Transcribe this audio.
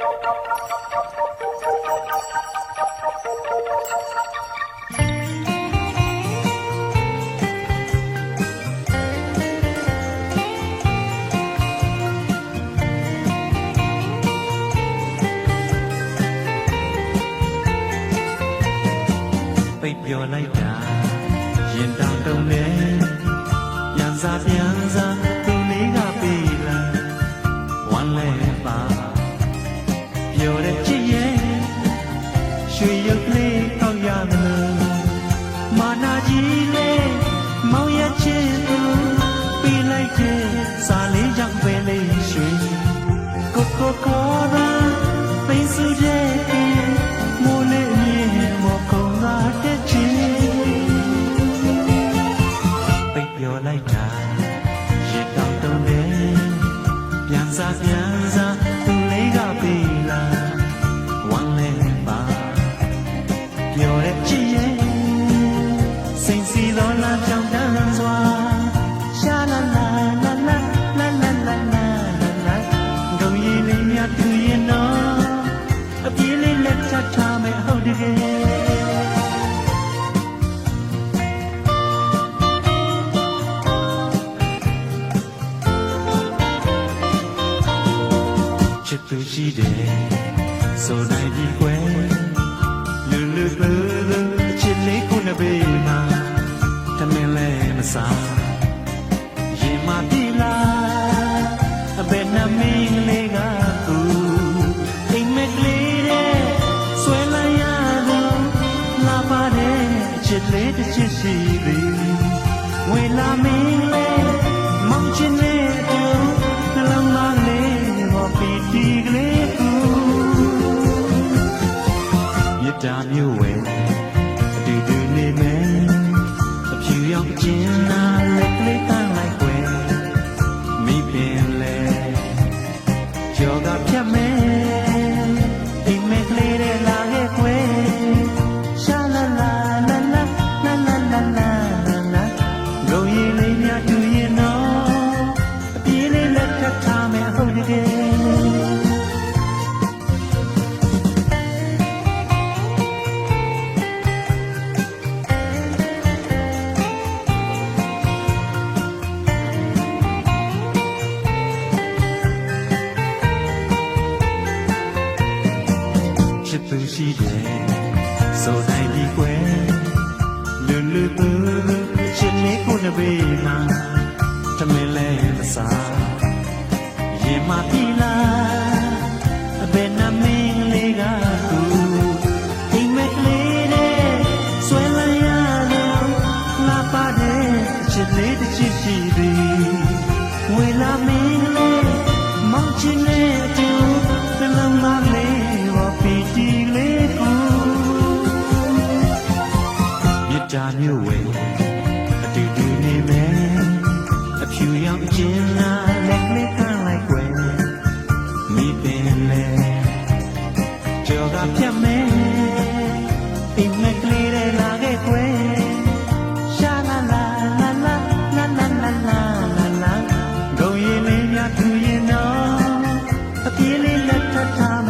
ပိတ်ပြောလိုက်တာရင်တောင်တုံနေပြန်စားသူလေးကပေးလာဝမ်းလဲပါပြောတဲ့ချစ်ရဲ့ရွှေရုပ်ကလေးကောက်ရမလို့မာနာကြီးလေးမောင်ရဲ့ချစ်သူပေးလိုက်တဲ့စားလေးကြောင့်ပဲလေးရွှေကိုခေါ်တာသိစုရဲ့မိုးလေးမြင်မောကုံလာတဲ့ချစ်ပိတ်ပြောလိုက်တာရင်တောင်တုံနေပြန်စားသူလေးကပေးလာဝမ်းလဲပါပြောတဲ့ချစ်ရဲ့စိတ်စီတော်လာကြောင်တန်းစွာရှာလာလာလာလာလာလာလာလာလာဂုံရည်လေးများသူရင်တော့အပြေးလေးလက်ချထားမယ်ဟုတ်တကယ်ချစ်သူရှိတယ်ဆိုနိုင်ပြီကွယ်လူအချစ်လေးကိုနှစ်ပေမှာတမင်လဲမစားရင်မပြေလာအဘယ်နှမင်းလေးကသူအိမ်မက်ကလေးတဲ့ဆွဲလိုက်ရတော့လာပါတဲ့အချစ်လေးတစ်ချစ်ရှိသည်ဝေလာမင်းလေးမောင်ချင်တဲ့သူနှလုံးသားလေးဘောပီတီကလေးကူမြတ်တာမျိုးဝဲအတူတူနေမယ်အဖြူရောင်ကျင်နာလက်ကလေးတန်းလိုက်ွယ်မိပင်လေကြောကဖြတ်မယ်အိမ်မက်ကလေးတဲ့လာခဲ့ွယ်ရှာလာလာလာလာလာလာလာလာလာဂုံရည်လေးများတူရင်တော့အပြေးလေးလက်ထပ်ထားမယ်ဟုတ်တကယ်ချစ်သူရှိတယ်ဆိုနိုင်ပြီကွယ်လူချစ်လေးကိုနှစ်ပေမှာတမင်လဲမစားရင်မပြေလာအဘယ်နှမင်းလေးကသူအိမ်မက်ကလေးတဲ့ဆွဲလိုက်ရတော့လာပါတဲ့အချစ်လေးတစ်ချစ်ရှိသည်ဝေလာမင်းလေးမောင်ချင်တဲ့သူနှလုံးသားလေးဘောပီတီလေးကိုမြတ်တာမျိုးဝဲအတူတူနေမယ်အဖြူရောင်ကျင်နာလက်ကလေးကန်းလိုက်ွယ်မိပင်လေကြောကဖြတ်မယ်အိမ်မက်ကလေးတဲ့လာခဲ့ွယ်ရှာလာလာလာလာလာလာလာလာလာဂုံရည်လေးများသူရင်တော့အပြေးလေးလက်ထပ်ထား